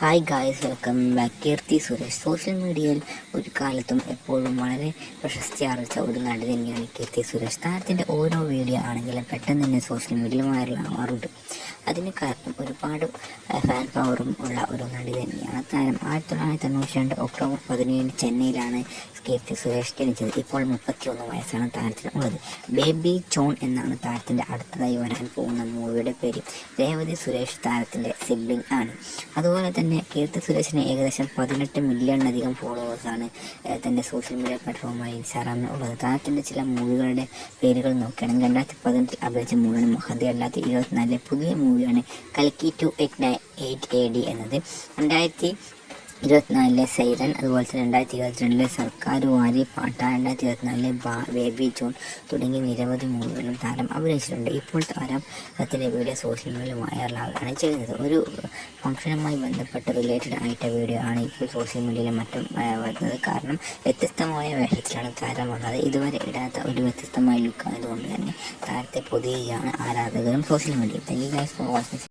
Hi guys, welcome back. Keerthy Suresh social മീഡിയയിൽ ഒരു കാലത്തും എപ്പോഴും വളരെ പ്രശസ്തി ആർജിച്ച ഒരു നടി തന്നെയാണ് കീർത്തി സുരേഷ്. താരത്തിൻ്റെ ഓരോ വീഡിയോ ആണെങ്കിലും പെട്ടെന്ന് തന്നെ സോഷ്യൽ മീഡിയയിൽ വൈറലാവാറുണ്ട്. അതിന് കാരണം ഒരുപാട് ഫാൻ പവറും ഉള്ള ഒരു നടി തന്നെയാണ് താരം. 1992 ഒക്ടോബർ 17 ചെന്നൈയിലാണ് കീർത്തി സുരേഷ് ജനിച്ചത്. ഇപ്പോൾ 31 വയസ്സാണ് താരത്തിന് ഉള്ളത്. ബേബി ജോൺ എന്നാണ് താരത്തിൻ്റെ അടുത്തതായി വരാൻ പോകുന്ന മൂവിയുടെ പേര്. രേവതി സുരേഷ് താരത്തിൻ്റെ സിബ്ലിംഗ് ആണ്. അതുപോലെ തന്നെ കീർത്തി സുരേഷിന് ഏകദേശം 18 മില്യണിലധികം ഫോളോവേഴ്സാണ് തൻ്റെ സോഷ്യൽ മീഡിയ പ്ലാറ്റ്ഫോമായ ഇൻസ്റ്റാഗ്രാമിൽ ഉള്ളത്. താരത്തിൻ്റെ ചില മൂവികളുടെ പേരുകൾ നോക്കുകയാണെങ്കിൽ 2018 അഭിനയിച്ച മൂവിയാണ് മഹതി. 2024 പുതിയ മൂവിയാണ് കൽക്കി 2898 AD എന്നത്. 2024 സൈറൻ, അതുപോലെ തന്നെ 2022 സർക്കാരുവാരി പാട്ട, 2024 ബേബി ജോൺ തുടങ്ങിയ നിരവധി മൂവികളും താരം അഭിനയിച്ചിട്ടുണ്ട്. ഇപ്പോൾ താരത്തിൻ്റെ വീഡിയോ സോഷ്യൽ മീഡിയയിൽ വൈറലാവുകയാണ് ചെയ്യുന്നത്. ഒരു ഫംഗ്ഷനുമായി ബന്ധപ്പെട്ട റിലേറ്റഡ് ആയിട്ട് വീഡിയോ ആണ് ഇപ്പോൾ സോഷ്യൽ മീഡിയയിൽ മറ്റും വരുന്നത്. കാരണം വ്യത്യസ്തമായ വേഷത്തിലാണ് താരം വന്നത്. ഇതുവരെ ഇടാത്ത ഒരു വ്യത്യസ്തമായ ലുക്ക് ആയതുകൊണ്ട് തന്നെ താരത്തെ പൊതുവെയാണ് ആരാധകരും സോഷ്യൽ മീഡിയയിൽ. Thank you guys for watching.